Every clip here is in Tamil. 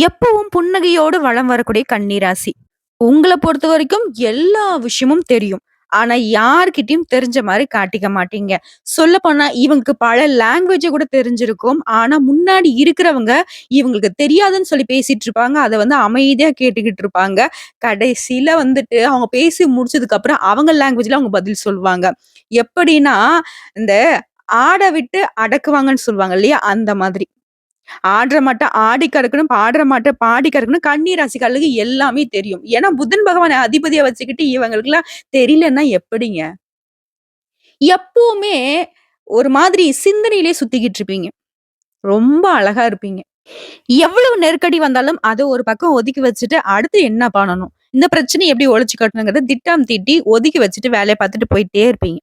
எப்பவும் புன்னகையோடு வலம் வரக்கூடிய கன்னிராசி. உங்கள பொறுத்தவரைக்கும் எல்லா விஷயமும் தெரியும். ஆனா யார்கிட்டயும் தெரிஞ்ச மாரி காட்டிக்க மாட்டீங்க. சொல்லப்போனா இவங்களுக்கு பல லாங்குவேஜ் கூட தெரிஞ்சிருக்கும். ஆனா முன்னாடி இருக்கிறவங்க இவங்களுக்கு தெரியாதுன்னு சொல்லி பேசிட்டு இருப்பாங்க. அத அமைதியா கேட்டுக்கிட்டு இருப்பாங்க. கடைசில அவங்க பேசி முடிச்சதுக்கு அப்புறம் அவங்க லாங்குவேஜ்ல அவங்க பதில் சொல்லுவாங்க. எப்படின்னா, இந்த ஆட விட்டு அடக்குவாங்கன்னு சொல்லுவாங்க இல்லையா? அந்த மாதிரி. ஆடுற மாட்ட ஆடி கறக்கணும், பாடுற மாட்ட பாடி கறக்கணும். கன்னி ராசிக்காரர்களுக்கு எல்லாமே தெரியும். ஏன்னா புதன் பகவான அதிபதியா வச்சுக்கிட்டு இவங்களுக்கெல்லாம் தெரியலன்னா எப்படிங்க? எப்பவுமே ஒரு மாதிரி சிந்தனையிலே சுத்திக்கிட்டு இருப்பீங்க. ரொம்ப அழகா இருப்பீங்க. எவ்வளவு நெருக்கடி வந்தாலும் அத ஒரு பக்கம் ஒதுக்கி வச்சுட்டு, அடுத்து என்ன பண்ணணும்? இந்த பிரச்சனைய எப்படி ஒழிச்சு கட்டணுங்கிறத திட்டம் தீட்டி ஒதுக்கி வச்சுட்டு வேலைய பார்த்துட்டு போயிட்டே இருப்பீங்க.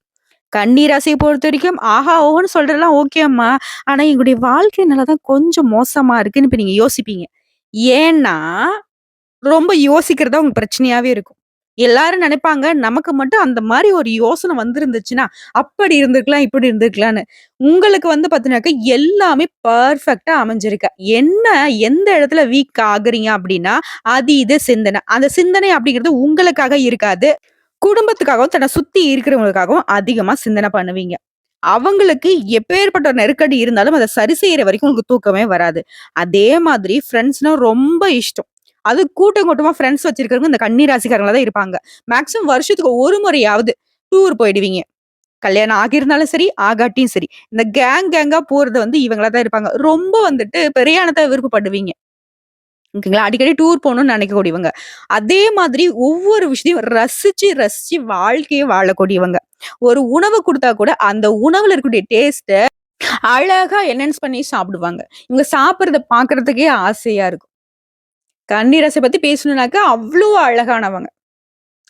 கன்னி ராசிய பொறுத்தவரைக்கும், ஆஹா, ஓஹோன்னு சொல்றதெல்லாம் ஓகே அம்மா. ஆனா எங்களுடைய வாழ்க்கை நிலை தான் கொஞ்சம் மோசமா இருக்குன்னு இப்ப நீங்க யோசிப்பீங்க. ஏன்னா, ரொம்ப யோசிக்கிறது தான் உங்களுக்கு பிரச்சனையாவே இருக்கும். எல்லாரும் நெனைப்பாங்க, நமக்கு மட்டும் அந்த மாரி ஒரு யோசனை வந்திருந்துச்சுன்னா, அப்படி இருந்திருக்கலாம், இப்படி இருந்திருக்கலான்னு. உங்களுக்கு பாத்தீங்கன்னாக்க, எல்லாமே பெர்ஃபெக்ட்டா அமைஞ்சிருக்கு. என்ன எந்த இடத்துல வீக் ஆகுறீங்க அப்படின்னா, அதீத சிந்தனை. அந்த சிந்தனை அப்படிங்கிறது உங்களுக்காக இருக்காது. குடும்பத்துக்காகவும், தன்னை சுத்தி இருக்கிறவங்களுக்காகவும் அதிகமா சிந்தனை பண்ணுவீங்க. அவங்களுக்கு எப்பேற்பட்ட நெருக்கடி இருந்தாலும் அத சரி செய்ற வரைக்கும் உங்களுக்கு தூக்கமே வராது. அதே மாதிரி ஃப்ரெண்ட்ஸ்னா ரொம்ப இஷ்டம். அது கூட்டம் கூட்டமா ஃப்ரெண்ட்ஸ் வச்சிருக்கிறவங்க இந்த கன்னி ராசிக்காரங்களா தான் இருப்பாங்க. மேக்ஸிமம் வருஷத்துக்கு ஒரு முறையாவது டூர் போயிடுவீங்க. கல்யாணம் ஆகியிருந்தாலும் சரி, ஆகாட்டியும் சரி. இந்த கேங்கா போறது இவங்களா தான் இருப்பாங்க. ரொம்ப பிரயாணத்த விருப்பப்படுவீங்க. ஓகேங்களா? அடிக்கடி டூர் போணும்னு நினைக்கக்கூடியவங்க. அதே மாதிரி ஒவ்வொரு விஷயத்தையும் ரசிச்சு, ரசிச்சு வாழ்க்கைய வாழக்கூடியவங்க. ஒரு உணவு குடுத்தா கூட, அந்த உணவுல இருக்கக்கூடிய டேஸ்ட்ட அழகா என்ஹான்ஸ் பண்ணி சாப்பிடுவாங்க. இவங்க சாப்பிடுறத பார்க்கறதுக்கே ஆசையா இருக்கும். கன்னிரச பத்தி பேசணும்னாக்கா, அவ்ளோ அழகானவங்க.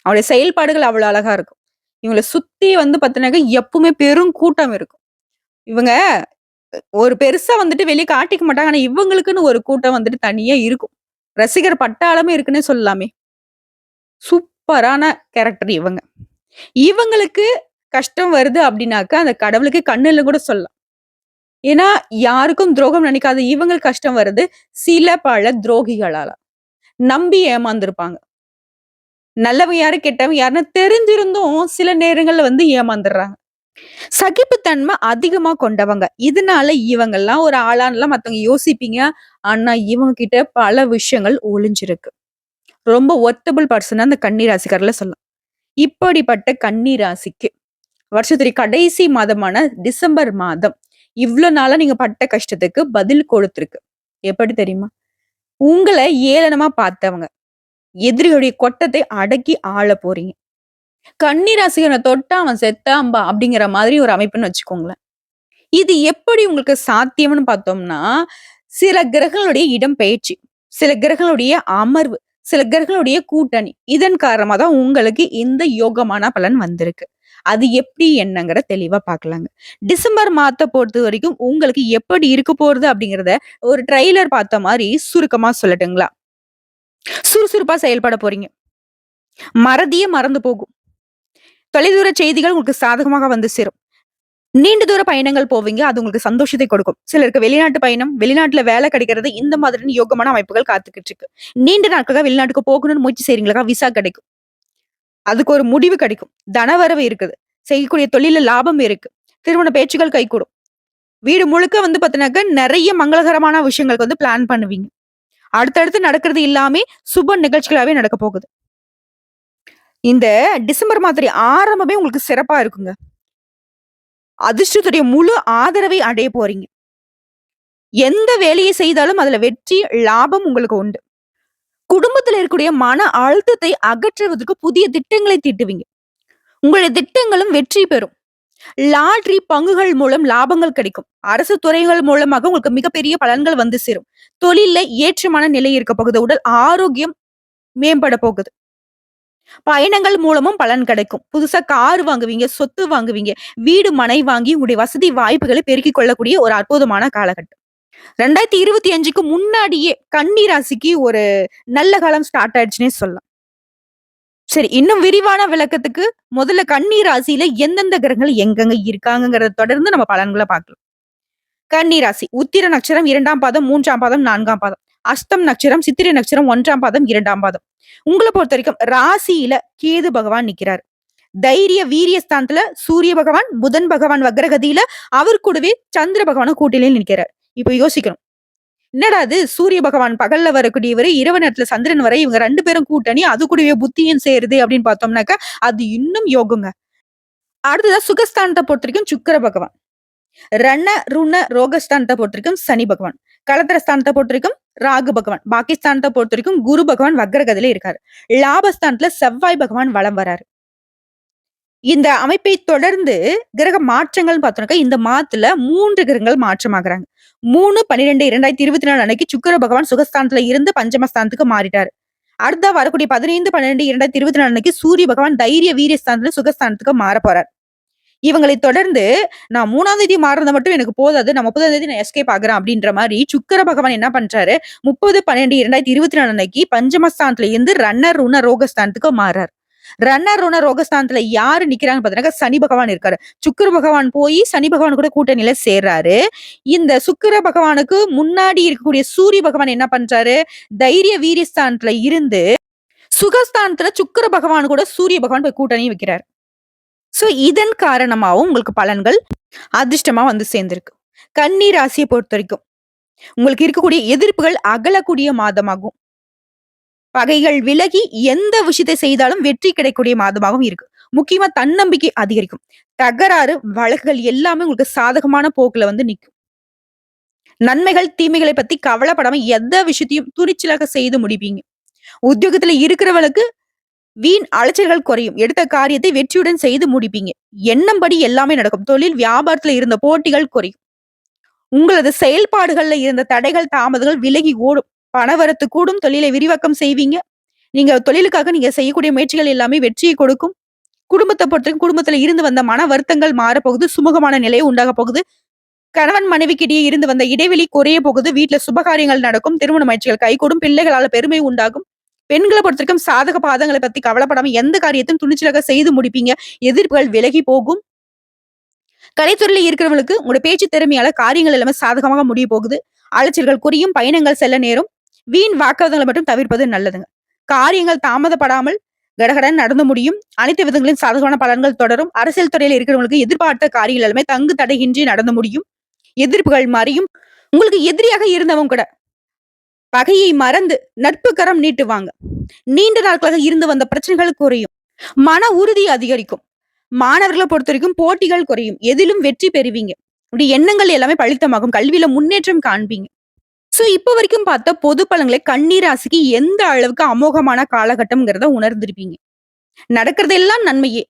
அவங்களுடைய செயல்பாடுகள் அவ்வளோ அழகா இருக்கும். இவங்கள சுத்தி பார்த்தீங்கன்னாக்கா, எப்பவுமே பெரும் கூட்டம் இருக்கும். இவங்க ஒரு பெருசா வெளிய காட்டிக்க மாட்டாங்க. ஆனா, இவங்களுக்குன்னு ஒரு கூட்டம் தனியா இருக்கும். ரசிகர் பட்டாளமே இருக்குன்னே சொல்லலாமே! சூப்பரான கேரக்டர் இவங்க. இவங்களுக்கு கஷ்டம் வருது அப்டின்னாக்கா, அந்த கடவுளுக்கு கண்ணு இல்ல கூட சொல்லலாம். ஏன்னா, யாருக்கும் துரோகம் நினைக்காத இவங்களுக்கு கஷ்டம் வருது, சில பல துரோகிகளால. நம்பி ஏமாந்துருப்பாங்க. நல்லவன் யாரு, கெட்டவன் யாருன்னு தெரிஞ்சிருந்தும் சில நேரங்கள்ல ஏமாந்துர்றாங்க. சகிப்புத்தன்மை அதிகமா கொண்டவங்க. இதனால இவங்கலாம் ஒரு ஆளான்னுலாம் மத்தவங்க யோசிப்பீங்க. ஆனா, இவங்க கிட்ட பல விஷயங்கள் ஒளிஞ்சிருக்கு. ரொம்ப ஒர்த்தபிள் பெர்சனா அந்த கன்னி ராசிக்காரர்ல சொல்லலாம். இப்படிப்பட்ட கன்னி ராசிக்கு வருஷத்துடைய கடைசி மாதமான டிசம்பர் மாதம், இவ்ளோ நாளா நீங்க பட்ட கஷ்டத்துக்கு பதில் கொடுத்திருக்கு. எப்படி தெரியுமா? உங்கள ஏளனமா பார்த்தவங்க, எதிரிகளுடைய கொட்டத்தை அடக்கி ஆளப் போறீங்க. கன்னி ராசியான தொட்டா அவன் செத்தாம்பா அப்படிங்கிற மாதிரி ஒரு அமைப்புன்னு வச்சுக்கோங்களேன். இது எப்படி உங்களுக்கு சாத்தியம்னு பார்த்தோம்னா, சில கிரகங்களுடைய இடம்பெயர்ச்சி, சில கிரகங்களுடைய அமர்வு, சில கிரகங்களுடைய கூட்டணி. இதன் காரணமா தான் உங்களுக்கு இந்த யோகமான பலன் வந்திருக்கு. அது எப்படி என்னங்கிறத தெளிவா பார்க்கலாங்க. டிசம்பர் மாதத்த பொறுத்தவரைக்கும் உங்களுக்கு எப்படி இருக்க போறது அப்படிங்கிறத ஒரு ட்ரெய்லர் பார்த்த மாரி சுருக்கமா சொல்லட்டுங்களா? சுறுசுறுப்பா செயல்பட போறீங்க. மறதியே மறந்து போகும். தொலைதூர செய்திகள் உங்களுக்கு சாதகமாக வந்து சேரும். நீண்ட தூர பயணங்கள் போவீங்க. அது உங்களுக்கு சந்தோஷத்தை கொடுக்கும். சிலருக்கு வெளிநாட்டு பயணம், வெளிநாட்டுல வேலை கிடைக்கிறது, இந்த மாதிரியான யோகமான அமைப்புகள் காத்துக்கிட்டு இருக்கு. நீண்ட நாட்களா வெளிநாட்டுக்கு போகணும்னு முயற்சி செய்றீங்களா? விசா கிடைக்கும். அதுக்கு ஒரு முடிவு கிடைக்கும். தனவரவு இருக்குது. செய்யக்கூடிய தொழில்ல லாபம் இருக்கு. திருமண பேச்சுக்கள் கைகூடும். வீடு முழுக்க பார்த்தீங்கன்னாக்க, நெறைய மங்களகரமான விஷயங்களுக்கு பிளான் பண்ணுவீங்க. அடுத்தடுத்து நடக்கிறது எல்லாமே சுப நிகழ்ச்சிகளாவே நடக்க போகுது. இந்த டிசம்பர் மாதத்துடைய ஆரம்பமே உங்களுக்கு சிறப்பா இருக்குங்க. அதிர்ஷ்டத்துடைய முழு ஆதரவை அடைய போறீங்க. எந்த வேலையை செய்தாலும் அதுல வெற்றி, லாபம் உங்களுக்கு உண்டு. குடும்பத்துல இருக்கக்கூடிய மன அழுத்தத்தை அகற்றுவதற்கு புதிய திட்டங்களை தீட்டுவீங்க. உங்களுடைய திட்டங்களும் வெற்றி பெறும். லாட்டரி பங்குகள் மூலம் லாபங்கள் கிடைக்கும். அரசு துறைகள் மூலமாக உங்களுக்கு மிகப்பெரிய பலன்கள் வந்து சேரும். தொழில்ல ஏற்றமான நிலை இருக்க போகுது. உடல் ஆரோக்கியம் மேம்பட போகுது. பயணங்கள் மூலமும் பலன் கிடைக்கும். புதுசா கார் வாங்குவீங்க, சொத்து வாங்குவீங்க. வீடு, மனை வாங்கி உங்களுடைய வசதி வாய்ப்புகளை பெருக்கிக் கொள்ளக்கூடிய ஒரு அற்புதமான காலகட்டம். 2025க்கு முன்னாடியே கன்னி ராசிக்கு ஒரு நல்ல காலம் ஸ்டார்ட் ஆயிடுச்சுன்னே சொல்லலாம். சரி, இன்னும் விரிவான விளக்கத்துக்கு முதல்ல கன்னி ராசியில எந்தெந்த கிரகங்கள் எங்கெங்க இருக்காங்கங்கிறத தொடர்ந்து நம்ம பலன்கள பார்க்கலாம். கன்னி ராசி, உத்திர நட்சத்திரம் 2ஆம் பாதம், 3ஆம் பாதம், 4ஆம் பாதம். அஸ்தம் நட்சத்திரம், சித்திரை நட்சத்திரம் 1ஆம் பாதம், 2ஆம் பாதம். உங்கள பொறுத்தவரைக்கும் ராசியில கேது பகவான் நிக்கிறாரு. தைரிய வீரிய ஸ்தானத்துல சூரிய பகவான், புதன் பகவான் வக்ரகதியில, அவர் கூடவே சந்திர பகவானும் கூட்டணியில் நிக்கிறார். இப்ப யோசிக்கணும். என்னடா இது சூரிய பகவான் பகல்ல வரக்கூடியவரு, இரவு நேரத்துல சந்திரன் வரை இவங்க 2 பேரும் கூட்டணி, அது கூடவே புத்தியும் சேருது அப்படின்னு பார்த்தோம்னாக்கா, அது இன்னும் யோகங்க. அடுத்ததா சுகஸ்தானத்த பொறுத்தவரைக்கும் சுக்கிர பகவான். ரண, ருண, ரோகஸ்தானத்த பொறுத்தவரைக்கும் சனி பகவான். கலத்திரஸ்தானத்த பொறுத்தவரைக்கும் ராகு பகவான். பாகிஸ்தானத்த பொறுத்தவரைக்கும் குரு பகவான் வக்ரகதியில இருக்காரு. லாபஸ்தானத்துல செவ்வாய் பகவான் வலம் வராரு. இந்த அமைப்பை தொடர்ந்து கிரக மாற்றங்கள்னு பார்த்தோம்னாக்கா, இந்த மாதத்துல 3 கிரகங்கள் மாற்றமாகுறாங்க. 3/12/2024 அன்னைக்கு சுக்கிர பகவான் சுகஸ்தானத்துல இருந்து பஞ்சமஸ்தானத்துக்கு மாறிட்டாரு. அடுத்தா வரக்கூடிய 15/12/2024 அன்னைக்கு சூரிய பகவான் தைரிய வீரிய ஸ்தானத்துல சுகஸ்தானத்துக்கு மாறப் போறார். இவங்களை தொடர்ந்து நான் 3ஆம் தேதி மாறுனது மட்டும் எனக்கு போதாது. நான் 30ஆம் தேதி நான் எஸ்கேப் ஆகுறேன் அப்படின்ற மாரி சுக்கிர பகவான் என்ன பண்றாரு, 30/12/2024 அன்னைக்கு பஞ்சமஸ்தானத்துல இருந்து ரண, ருண, ரோகஸ்தானத்துக்கு மாறார். ரண, ருண, ரோகஸ்தானத்துல யாரு நிக்கிறாங்கன்னு பார்த்தீங்கன்னாக்கா, சனி பகவான் இருக்காரு. சுக்கிர பகவான் போய் சனி பகவான் கூட கூட்டணியில சேர்றாரு. இந்த சுக்கிர பகவானுக்கு முன்னாடி இருக்கக்கூடிய சூரிய பகவான் என்ன பண்றாரு, தைரிய வீரிய ஸ்தானத்துல இருந்து சுகஸ்தானத்துல சுக்கிர பகவான் கூட சூரிய பகவான் போய் கூட்டணி வைக்கிறார். சோ இதன் காரணமாவும் உங்களுக்கு பலன்கள் அதிர்ஷ்டமா வந்து சேர்ந்திருக்கு. கன்னி ராசியை பொறுத்தவரைக்கும் உங்களுக்கு இருக்கக்கூடிய எதிர்ப்புகள் அகலக்கூடிய மாதமாகும். பகைகள் விலகி எந்த விஷயத்தை செய்தாலும் வெற்றி கிடைக்கக்கூடிய மாதமாகவும் இருக்கு. முக்கியமா தன்னம்பிக்கை அதிகரிக்கும். தகராறு, வழக்குகள் எல்லாமே உங்களுக்கு சாதகமான போக்குல வந்து நிக்கும். நன்மைகள், தீமைகளை பத்தி கவலைப்படாம எந்த விஷயத்தையும் துணிச்சலாக செய்து முடிப்பீங்க. உத்தியோகத்துல இருக்கிறவளுக்கு வீண் அலைச்சல்கள் குறையும். எடுத்த காரியத்தை வெற்றியுடன் செய்து முடிப்பீங்க. எண்ணம்படி எல்லாமே நடக்கும். தொழில், வியாபாரத்துல இருந்த போட்டிகள் குறையும். உங்களது செயல்பாடுகள்ல இருந்த தடைகள், தாமதங்கள் விலகி ஓடும். பணவரத்து கூடும். தொழிலை விரிவாக்கம் செய்வீங்க. நீங்க தொழிலுக்காக நீங்க செய்யக்கூடிய முயற்சிகள் எல்லாமே வெற்றியை கொடுக்கும். குடும்பத்தை பொறுத்தவரைக்கும் குடும்பத்துல இருந்து வந்த மன வருத்தங்கள் மாறப்போகுது. சுமூகமான நிலை உண்டாக போகுது. கணவன் மனைவிக்கிடையே இருந்து வந்த இடைவெளி குறைய போகுது. வீட்டுல சுபகாரியங்கள் நடக்கும். திருமண முயற்சிகள் கைகூடும். பிள்ளைகளால பெருமை உண்டாகும். பெண்கள பொறுத்தவரைக்கும் சாதக பாதங்களை பத்தி கவலைப்படாம எந்த காரியத்தையும் துணிச்சலாக செய்து முடிப்பீங்க. எதிர்ப்புகள் விலகி போகும். கலைத்துறையில இருக்கிறவங்களுக்கு உங்களோட பேச்சு திறமையால காரியங்கள் எல்லாமே சாதகமாக முடிய போகுது. அலைச்சல்கள் குறையும். பயணங்கள் செல்ல நேரும். வீண் வாக்குவாதங்களை மட்டும் தவிர்ப்பது நல்லதுங்க. காரியங்கள் தாமதப்படாமல் கடகடன் நடந்து முடியும். அனைத்து விதங்களிலும் சாதகமான பலன்கள் தொடரும். அரசியல் துறையில இருக்கிறவங்களுக்கு எதிர்பார்த்த காரியங்கள் எல்லாமே தங்கு தடையின்றி நடந்து முடியும். எதிர்ப்புகள் மறையும். உங்களுக்கு எதிரியாக இருந்தவங்க கூட பகையை மறந்து நட்பு கரம் நீட்டுவாங்க. நீண்ட நாட்களாக இருந்து வந்த பிரச்சனைகள் குறையும். மன உறுதி அதிகரிக்கும். மாணவர்களை பொறுத்த வரைக்கும் போட்டிகள் குறையும். எதிலும் வெற்றி பெறுவீங்க. உடைய எண்ணங்கள் எல்லாமே பலித்தமாகும். கல்வியில முன்னேற்றம் காண்பீங்க. சோ இப்ப வரைக்கும் பார்த்த பொது பலன்களை கன்னி ராசிக்கு எந்த அளவுக்கு அமோகமான காலகட்டம்ங்கிறத உணர்ந்திருப்பீங்க. நடக்கிறதெல்லாம் நன்மையே,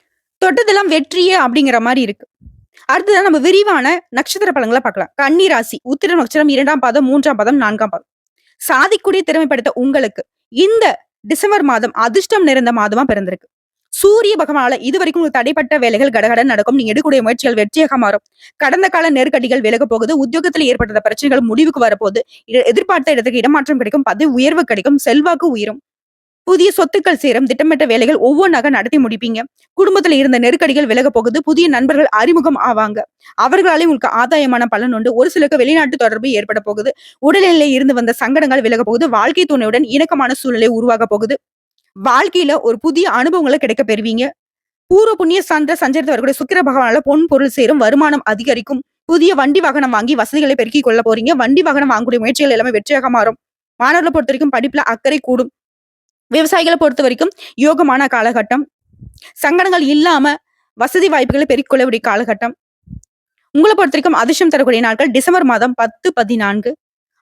தொட்டதெல்லாம் வெற்றியே அப்படிங்கிற மாதிரி இருக்கு. அடுத்ததான் நம்ம விரிவான நட்சத்திர பலன்களை பார்க்கலாம். கன்னி ராசி உத்திர நட்சத்திரம் 2ஆம் பாதம், 3ஆம் பாதம், 4ஆம் பாதம். சாதிக்கூடிய திறமை படைத்த உங்களுக்கு இந்த டிசம்பர் மாதம் அதிர்ஷ்டம் நிறைந்த மாதமா பிறந்திருக்கு. சூரிய பகவானால இதுவரைக்கும் உங்களுக்கு தடைப்பட்ட வேலைகள் கடகடன் நடக்கும். நீங்க எடுக்கக்கூடிய முயற்சிகள் வெற்றியாக மாறும். கடந்த கால நெருக்கடிகள் விலக போகுது. உத்தியோகத்தில் ஏற்பட்ட பிரச்சனைகள் முடிவுக்கு வரப்போகுது. எதிர்பார்த்த இடத்துக்கு இடமாற்றம் கிடைக்கும். பதவி உயர்வு கிடைக்கும். செல்வாக்கு உயரும். புதிய சொத்துக்கள் சேரும். திட்டமிட்ட வேலைகள் ஒவ்வொன்றாக நடத்தி முடிப்பீங்க. குடும்பத்துல இருந்த நெருக்கடிகள் விலக போகுது. புதிய நண்பர்கள் அறிமுகம் ஆவாங்க. அவர்களாலே உங்களுக்கு ஆதாயமான பலன் உண்டு. ஒரு சிலருக்கு வெளிநாட்டு தொடர்பு ஏற்பட போகுது. உடல்நிலையில இருந்து வந்த சங்கடங்கள் விலக போகுது. வாழ்க்கை துணையுடன் இணக்கமான சூழ்நிலை உருவாக போகுது. வாழ்க்கையில ஒரு புதிய அனுபவங்களை கிடைக்க பெறுவீங்க. பூர்வ புண்ணிய சான்ற சஞ்சரித்து வரக்கூடிய சுக்கிர பகவானால பொன் பொருள் சேரும். வருமானம் அதிகரிக்கும். புதிய வண்டி வாகனம் வாங்கி வசதிகளை பெருக்கிக் கொள்ள போறீங்க. வண்டி வாகனம் வாங்கக்கூடிய முயற்சிகள் எல்லாமே வெற்றியாக மாறும். மாணவர்களை பொறுத்த வரைக்கும் படிப்புல அக்கறை கூடும். விவசாயிகளை பொறுத்த வரைக்கும் யோகமான காலகட்டம். சங்கடங்கள் இல்லாம வசதி வாய்ப்புகளை பெருக்கிக் கொள்ளக்கூடிய காலகட்டம். உங்களை பொறுத்த வரைக்கும் அதிர்ஷ்டம் தரக்கூடிய நாட்கள் டிசம்பர் மாதம் 10, 14.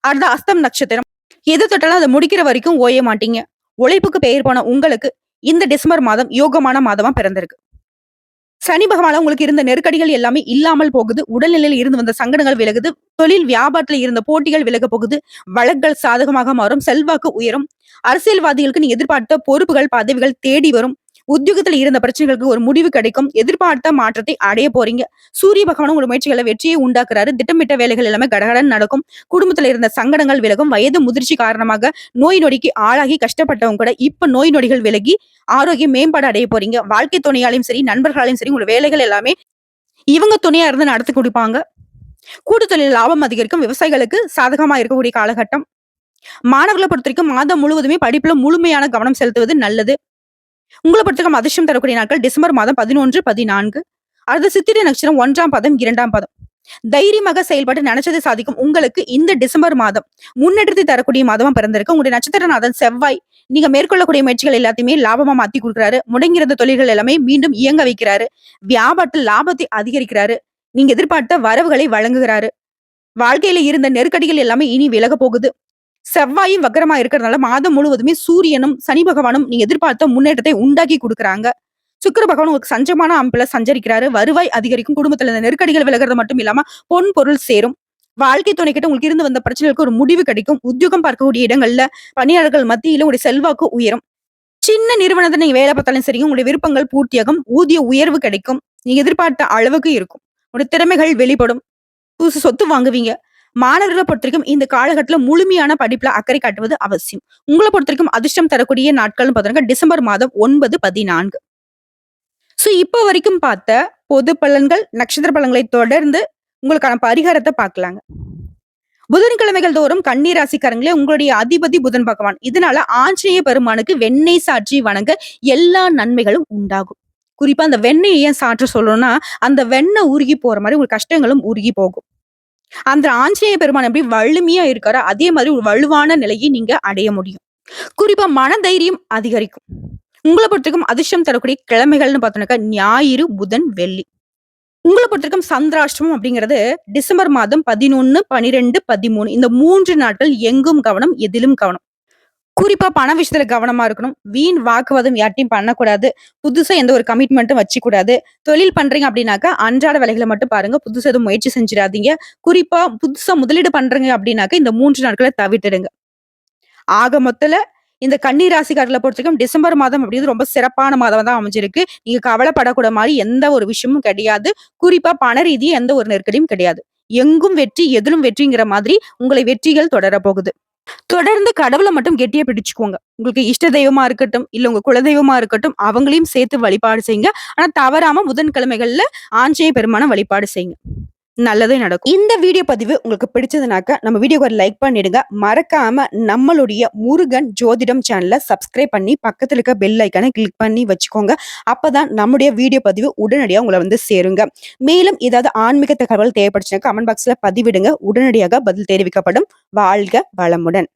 அடுத்த அஸ்தம் நட்சத்திரம். எது தொட்டாலும் அதை முடிக்கிற வரைக்கும் ஓய மாட்டீங்க. உழைப்புக்கு பெயர் போன உங்களுக்கு இந்த டிசம்பர் மாதம் யோகமான மாதமா பிறந்திருக்கு. சனி பகவானால உங்களுக்கு இருந்த நெருக்கடிகள் எல்லாமே இல்லாமல் போகுது. உடல்நிலையில் இருந்து வந்த சங்கடங்கள் விலகுது. தொழில் வியாபாரத்துல இருந்த போட்டிகள் விலக போகுது. வழக்குகள் சாதகமாக மாறும். செல்வாக்கு உயரும். அரசியல்வாதிகளுக்கு நீ எதிர்பார்த்த பொறுப்புகள், பதவிகள் தேடி வரும். உத்தியோகத்துல இருந்த பிரச்சனைகளுக்கு ஒரு முடிவு கிடைக்கும். எதிர்பார்த்த மாற்றத்தை அடைய போறீங்க. சூரிய பகவான் உங்க முயற்சிகளை வெற்றியை உண்டாக்குறாரு. திட்டமிட்ட வேலைகள் எல்லாமே கடகடன் நடக்கும். குடும்பத்துல இருந்த சங்கடங்கள் விலகும். வயது முதிர்ச்சி காரணமாக நோய் நொடிக்கு ஆளாகி கஷ்டப்பட்டவங்க கூட இப்ப நோய் நொடிகள் விலகி ஆரோக்கியம் மேம்பாடு அடைய போறீங்க. வாழ்க்கை துணையாலையும் சரி, நண்பர்களாலையும் சரி, உங்களோட வேலைகள் எல்லாமே இவங்க துணையா இருந்து நடத்தி கொடுப்பாங்க. கூட்டு தொழில் லாபம் அதிகரிக்கும். விவசாயிகளுக்கு சாதகமா இருக்கக்கூடிய காலகட்டம். மாணவர்கள பொறுத்தவரைக்கும் மாதம் முழுவதுமே படிப்புல முழுமையான கவனம் செலுத்துவது நல்லது. உங்கள பொறுத்தவரைக்கும் அதிர்ஷ்டம் தரக்கூடிய நாட்கள் டிசம்பர் மாதம் 11, 14. அடுத்து சித்திரை நட்சத்திரம் 1ஆம் பாதம், 2ஆம் பாதம். தைரியமாக செயல்பட்டு நினைச்சதை சாதிக்கும் உங்களுக்கு இந்த டிசம்பர் மாதம் முன்னேற்றத்தை தரக்கூடிய மாதமா பிறந்திருக்கு. உங்களுடைய நட்சத்திரநாதன் செவ்வாய் நீங்க மேற்கொள்ளக்கூடிய முயற்சிகள் எல்லாத்தையுமே லாபமா மாத்தி குடுக்குறாரு. முடங்கியிருந்த தொழில்கள் எல்லாமே மீண்டும் இயங்க வைக்கிறாரு. வியாபாரத்தில் லாபத்தை அதிகரிக்கிறாரு. நீங்க எதிர்பார்த்த வரவுகளை வழங்குகிறாரு. வாழ்க்கையில இருந்த நெருக்கடிகள் எல்லாமே இனி விலக போகுது. செவ்வாயும் வக்கரமா இருக்கிறதுனால மாதம் முழுவதுமே சூரியனும் சனி பகவானும் நீங்க எதிர்பார்த்த முன்னேற்றத்தை உண்டாக்கி குடுக்குறாங்க. சுக்கிர பகவான் உங்களுக்கு சஞ்சமான அமைப்புல சஞ்சரிக்கிறாரு. வருவாய் அதிகரிக்கும். குடும்பத்துல இந்த நெருக்கடிகள் விலகுறது மட்டும் இல்லாம பொன் பொருள் சேரும். வாழ்க்கை துணைக்கிட்ட உங்களுக்கு இருந்து வந்த பிரச்சனைகளுக்கு ஒரு முடிவு கிடைக்கும். உத்தியோகம் பார்க்கக்கூடிய இடங்கள்ல பணியாளர்கள் மத்தியில உங்களுடைய செல்வாக்கு உயரும். சின்ன நிறுவனத்துல நீங்க வேலை பார்த்தாலும் சரிங்க, உங்களுடைய விருப்பங்கள் பூர்த்தியாகும். ஊதிய உயர்வு கிடைக்கும். நீங்க எதிர்பார்த்த அளவுக்கு இருக்கும். உங்களுடைய திறமைகள் வெளிப்படும். புதுசு சொத்து வாங்குவீங்க. மாணவர்கள பொறுத்தவரைக்கும் இந்த காலகட்டத்துல முழுமையான படிப்புல அக்கறை காட்டுவது அவசியம். உங்கள பொறுத்தவரைக்கும் அதிர்ஷ்டம் தரக்கூடிய நாட்கள்னு பார்த்தீங்கன்னா, டிசம்பர் மாதம் 9, 14. இப்ப வரைக்கும் பார்த்த பொது பலன்கள், நட்சத்திர பலன்களை தொடர்ந்து உங்களுக்கான பரிகாரத்த பார்க்கலாங்க. புதன்கிழமைகள் தோறும் கன்னி ராசிக்காரங்களே உங்களுடைய அதிபதி புதன் பகவான். இதனால ஆஞ்சநேய பெருமானுக்கு வெண்ணெய் சாற்றி வணங்க எல்லா நன்மைகளும் உண்டாகும். குறிப்பா அந்த வெண்ணெய் ஏன் சாற்ற சொல்லணும்னா, அந்த வெண்ணெய் உருகி போற மாரி உங்க கஷ்டங்களும் உருகி போகும். அந்த ஆஞ்சநேய பெருமான் எப்படி வலிமையா இருக்காரோ, அதே மாதிரி ஒரு வலுவான நிலையை நீங்க அடைய முடியும். குறிப்பா மனதைரியம் அதிகரிக்கும். உங்கள பொறுத்தவரைக்கும் அதிர்ஷ்டம் தரக்கூடிய கிழமைகள்னு பார்த்தோம்னாக்கா, ஞாயிறு, புதன், வெள்ளி. உங்கள பொறுத்தவரைக்கும் சந்திராஷ்டமம் அப்படிங்கிறது டிசம்பர் மாதம் 11, 12, 13 இந்த 3 நாட்கள் எங்கும் கவனம், எதிலும் கவனம். குறிப்பா பண விஷயத்துல கவனமா இருக்கணும். வீண் வாக்குவாதம் யார்ட்டயும் பண்ணக்கூடாது. புதுசா எந்த ஒரு கமிட்மெண்ட்டும் வச்சுக்கூடாது. தொழில் பண்றீங்க அப்படின்னாக்கா, அன்றாட வேலைகள மட்டும் பாருங்க. புதுசா எதுவும் முயற்சி செஞ்சிராதீங்க. குறிப்பா புதுசா முதலீடு பண்றீங்க அப்படின்னாக்கா, இந்த 3 நாட்கள தவிர்த்துடுங்க. ஆக மொத்தல இந்த கன்னி ராசிக்காரர்கள பொறுத்தவரைக்கும் டிசம்பர் மாதம் அப்படிங்கிறது ரொம்ப சிறப்பான மாதமா தான் அமைஞ்சிருக்கு. நீங்க கவலைப்படக்கூட மாரி எந்த ஒரு விஷயமும் கிடையாது. குறிப்பா பண ரீதியா எந்த ஒரு நெருக்கடியும் கிடையாது. எங்கும் வெற்றி, எதிலும் வெற்றிங்கிற மாதிரி உங்களை வெற்றிகள் தொடரப் போகுது. தொடர்ந்து கடவுள மட்டும் கெட்டியா பிடிச்சுக்கோங்க. உங்களுக்கு இஷ்ட தெய்வமா இருக்கட்டும், இல்ல உங்க குலதெய்வமா இருக்கட்டும், அவங்களையும் சேர்த்து வழிபாடு செய்யுங்க. ஆனா தவறாம புதன்கிழமைகள்ல ஆஞ்சநேய பெருமான வழிபாடு செய்யுங்க. நல்லதே நடக்கும். இந்த வீடியோ பதிவு உங்களுக்கு பிடிச்சதுனாக்க நம்ம வீடியோக்கு ஒரு லைக் பண்ணிடுங்க. மறக்காம நம்மளுடைய முருகன் ஜோதிடம் சேனலை சப்ஸ்கிரைப் பண்ணி பக்கத்துல இருக்க பெல் ஐக்கானை கிளிக் பண்ணி வச்சுக்கோங்க. அப்பதான் நம்முடைய வீடியோ பதிவு உடனடியாக உங்களை வந்து சேருங்க. மேலும் ஏதாவது ஆன்மீக தகவல் தேவைப்படுச்சுன்னா கமெண்ட் பாக்ஸ்ல பதிவிடுங்க. உடனடியாக பதில் தெரிவிக்கப்படும். வாழ்க வளமுடன்.